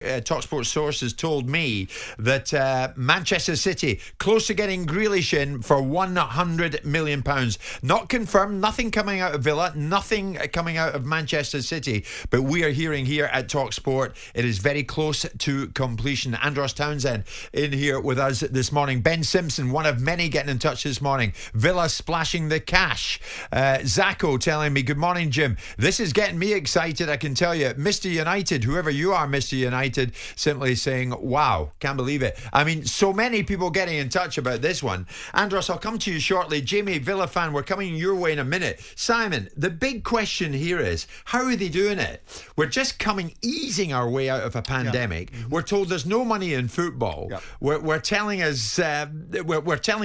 talkSPORT sources told me that Manchester City close to getting Grealish in for £100 million. Not confirmed, nothing coming out of Villa, nothing coming out of Manchester City, but we are hearing here at talkSPORT it is very close to completion. Andros Townsend in here with us this morning. Ben Simpson, one of many getting in touch this morning. Villa splashing the cash. Zacco telling me, good morning, Jim. This is getting me excited, I can tell you. Mr. United, whoever you are, Mr. United, simply saying, wow, can't believe it. I mean, so many people getting in touch about this one. Andros, I'll come to you shortly. Jamie, Villa fan, we're coming your way in a minute. Simon, the big question here is, how are they doing it? We're just easing our way out of a pandemic. Yeah. We're told there's no money in football. Yeah. We're telling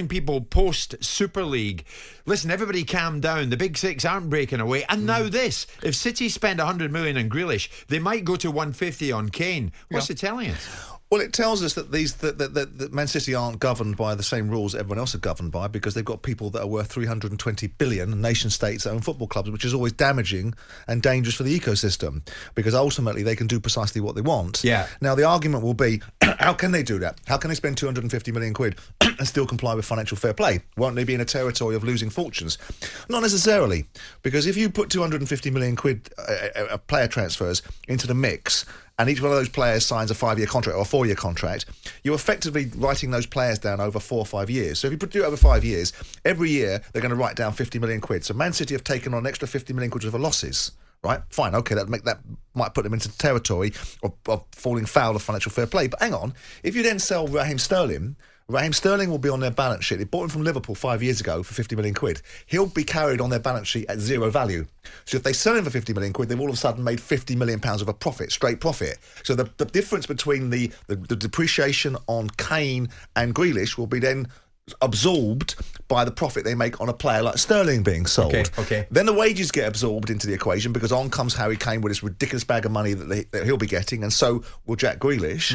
people post Super League, listen, everybody calm down. The big six aren't breaking away. And now this, if City spend 100 million on Grealish, they might go to 150 on Kane. What's it telling us? Well, it tells us that that Man City aren't governed by the same rules that everyone else are governed by, because they've got people that are worth 320 billion and nation states that own football clubs, which is always damaging and dangerous for the ecosystem, because ultimately they can do precisely what they want. Yeah. Now, the argument will be, how can they do that? How can they spend 250 million quid and still comply with financial fair play? Won't they be in a territory of losing fortunes? Not necessarily, because if you put 250 million quid of player transfers into the mix, and each one of those players signs a 5-year contract or a 4-year contract, you're effectively writing those players down over 4 or 5 years. So if you do it over 5 years, every year they're going to write down 50 million quid. So Man City have taken on an extra 50 million quid worth of losses, right? Fine, okay, that might put them into territory of falling foul of financial fair play. But hang on, if you then sell Raheem Sterling will be on their balance sheet. They bought him from Liverpool 5 years ago for 50 million quid. He'll be carried on their balance sheet at zero value. So if they sell him for 50 million quid, they've all of a sudden made 50 million pounds of a profit, straight profit. So the difference between the depreciation on Kane and Grealish will be then absorbed by the profit they make on a player like Sterling being sold. Okay. Then the wages get absorbed into the equation, because on comes Harry Kane with this ridiculous bag of money that he'll be getting, and so will Jack Grealish.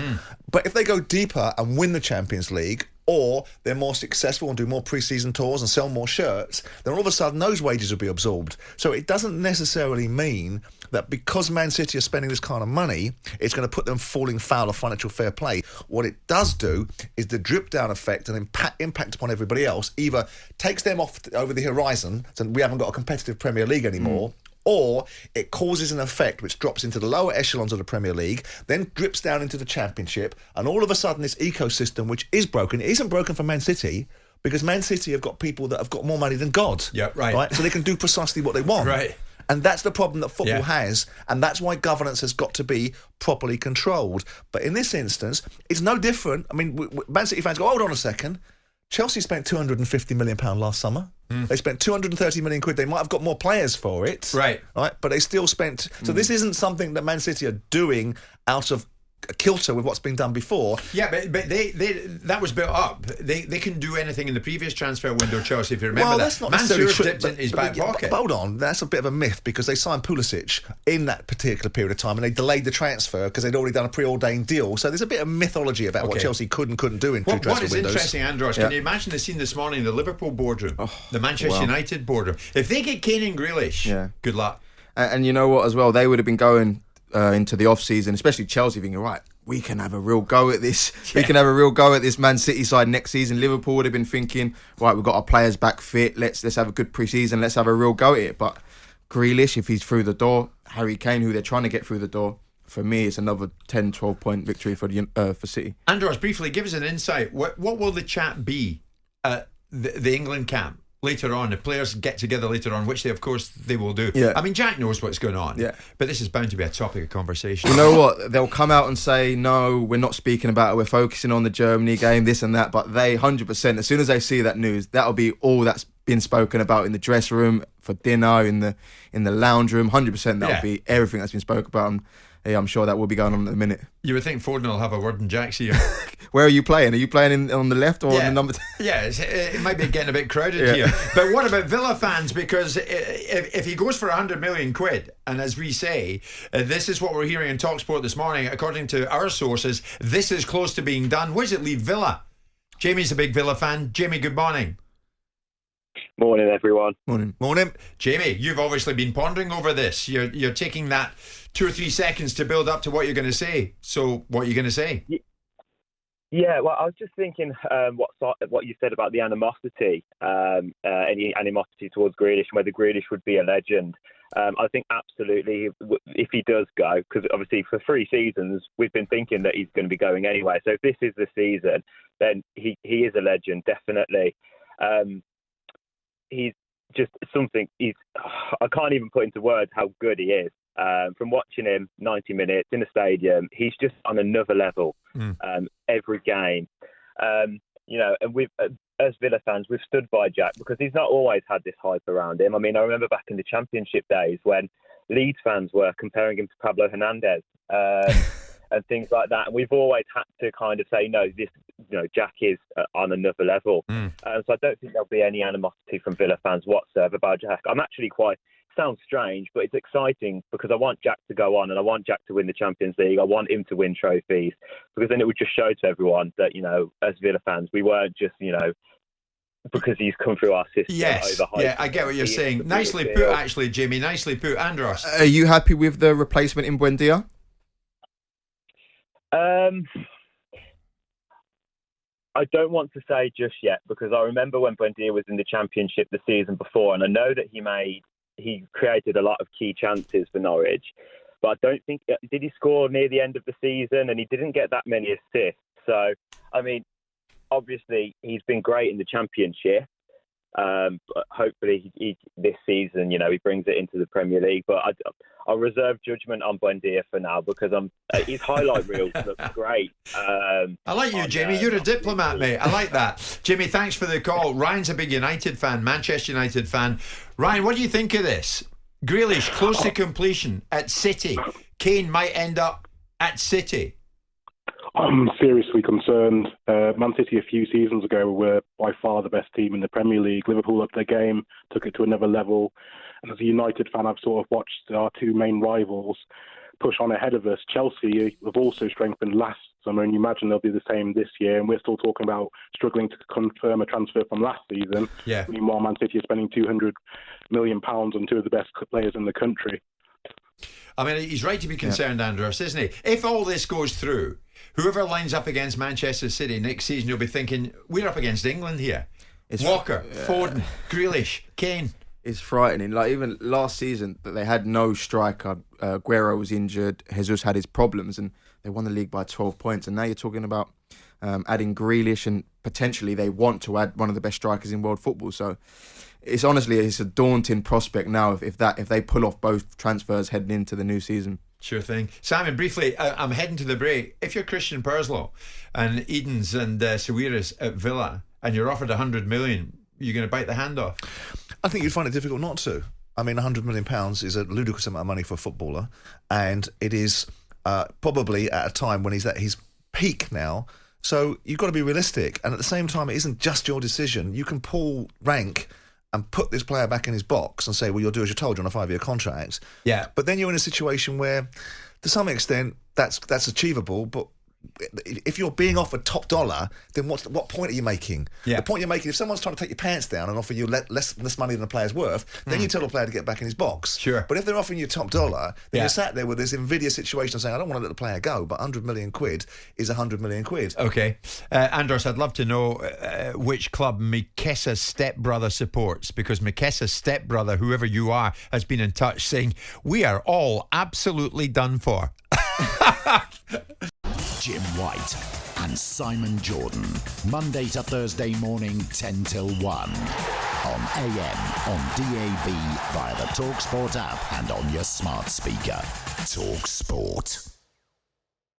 But if they go deeper and win the Champions League, or they're more successful and do more pre-season tours and sell more shirts, then all of a sudden those wages will be absorbed. So it doesn't necessarily mean that because Man City are spending this kind of money, it's going to put them falling foul of financial fair play. What it does do is the drip-down effect and impact upon everybody else either takes them off over the horizon, so we haven't got a competitive Premier League anymore, or it causes an effect which drops into the lower echelons of the Premier League, then drips down into the Championship, and all of a sudden this ecosystem, which is broken, it isn't broken for Man City, because Man City have got people that have got more money than God. Yeah, right. So they can do precisely what they want. Right. And that's the problem that football has, and that's why governance has got to be properly controlled. But in this instance, it's no different. I mean, Man City fans go, hold on a second. Chelsea spent £250 million last summer. They spent 230 million quid. They might have got more players for it. Right. But they still spent... So this isn't something that Man City are doing out of kilter with what's been done before. Yeah, but they that was built up. They couldn't do anything in the previous transfer window, Chelsea, if you remember that. That's not necessarily true. Dipped into his back pocket. But hold on, that's a bit of a myth, because they signed Pulisic in that particular period of time, and they delayed the transfer because they'd already done a preordained deal. So there's a bit of mythology about what Chelsea could and couldn't do in two transfer windows. What is interesting, Andros, can you imagine the scene this morning in the Liverpool boardroom, the Manchester United boardroom? If they get Kane and Grealish, good luck. And you know what, as well, they would have been going into the off-season, especially Chelsea, thinking, right, we can have a real go at this. We can have a real go at this Man City side next season. Liverpool would have been thinking, right, we've got our players back fit. Let's have a good pre-season. Let's have a real go at it. But Grealish, if he's through the door, Harry Kane, who they're trying to get through the door, for me, it's another 10, 12-point victory for City. Andros, briefly, give us an insight. What will the chat be at the England camp later on? The players get together later on, which of course they will do. Yeah. I mean, Jack knows what's going on. Yeah. But this is bound to be a topic of conversation. You know what? They'll come out and say, no, we're not speaking about it. We're focusing on the Germany game, this and that. But they 100%, as soon as they see that news, that'll be all that's been spoken about in the dressing room, for dinner, in the lounge room. 100% that'll be everything that's been spoken about. And I'm sure that will be going on in a minute. You would think Foden will have a word in Jack's ear. Where are you playing? Are you playing on the left or on the number? It might be getting a bit crowded here. But what about Villa fans? Because if he goes for 100 million quid, and as we say, this is what we're hearing in talkSPORT this morning, according to our sources, this is close to being done. Where does it leave Villa? Jamie's a big Villa fan. Jamie, good morning. Morning, everyone. Morning. Jamie, you've obviously been pondering over this. You're taking that 2 or 3 seconds to build up to what you're going to say. So, what are you going to say? Yeah, well, I was just thinking what you said about the animosity, any animosity towards Grealish, and whether Grealish would be a legend. I think absolutely, if he does go, because obviously for 3 seasons we've been thinking that he's going to be going anyway. So if this is the season, then he is a legend, definitely. He's just something. I can't even put into words how good he is. From watching him 90 minutes in a stadium, he's just on another level every game. And we've, as Villa fans, we've stood by Jack because he's not always had this hype around him. I mean, I remember back in the Championship days when Leeds fans were comparing him to Pablo Hernandez and things like that. And we've always had to kind of say, no, Jack is on another level. So I don't think there'll be any animosity from Villa fans whatsoever about Jack. I'm actually sounds strange, but it's exciting because I want Jack to go on and I want Jack to win the Champions League. I want him to win trophies because then it would just show to everyone that, as Villa fans, we weren't just, because he's come through our system. Yes, yeah, I get what you're saying. Nicely put, actually, Jimmy. Nicely put. Andros. Are you happy with the replacement in Buendia? I don't want to say just yet because I remember when Buendia was in the Championship the season before, and I know that he created a lot of key chances for Norwich, but I don't think did he score near the end of the season, and he didn't get that many assists. So, I mean, obviously he's been great in the Championship. But hopefully this season, he brings it into the Premier League. But I'll reserve judgment on Buendia for now because his highlight reels look great. I like you, Jamie. You're a diplomat, mate. I like that. Jimmy, thanks for the call. Ryan's a big United fan, Manchester United fan. Ryan, what do you think of this? Grealish close to completion at City. Kane might end up at City. I'm seriously concerned. Man City a few seasons ago were by far the best team in the Premier League. Liverpool upped their game, took it to another level. And as a United fan, I've sort of watched our 2 main rivals push on ahead of us. Chelsea have also strengthened last summer, and you imagine they'll be the same this year. And we're still talking about struggling to confirm a transfer from last season. Yeah. Meanwhile, Man City are spending £200 million on 2 of the best players in the country. I mean, he's right to be concerned, Andros, isn't he? If all this goes through, whoever lines up against Manchester City next season, you'll be thinking, we're up against England here. It's Walker, Foden, Grealish, Kane. It's frightening. Like, even last season, that they had no striker. Guerrero was injured. Jesus had his problems, and they won the league by 12 points. And now you're talking about adding Grealish, and potentially they want to add one of the best strikers in world football. So it's a daunting prospect now if they pull off both transfers heading into the new season. Sure thing. Simon, briefly, I'm heading to the break. If you're Christian Purslow and Edens and Sawiris at Villa and you're offered 100 million, you're going to bite the hand off? I think you'd find it difficult not to. I mean, £100 million is a ludicrous amount of money for a footballer, and it is probably at a time when he's at his peak now. So you've got to be realistic, and at the same time, it isn't just your decision. You can pull rank and put this player back in his box and say, well, you'll do as you're told, you're on a 5-year contract. Yeah. But then you're in a situation where, to some extent, that's achievable, but if you're being offered top dollar, then what point are you making? Yeah. The point you're making, if someone's trying to take your pants down and offer you less money than the player's worth, then you tell the player to get back in his box. Sure. But if they're offering you top dollar, then you're sat there with this invidious situation of saying, I don't want to let the player go, but £100 million is £100 million. Okay. Andros, I'd love to know which club Mikessa's stepbrother supports, because Mikessa's stepbrother, whoever you are, has been in touch saying, we are all absolutely done for. Jim White and Simon Jordan, Monday to Thursday morning 10 till 1 on AM, on DAB, via the talkSPORT app and on your smart speaker. talkSPORT.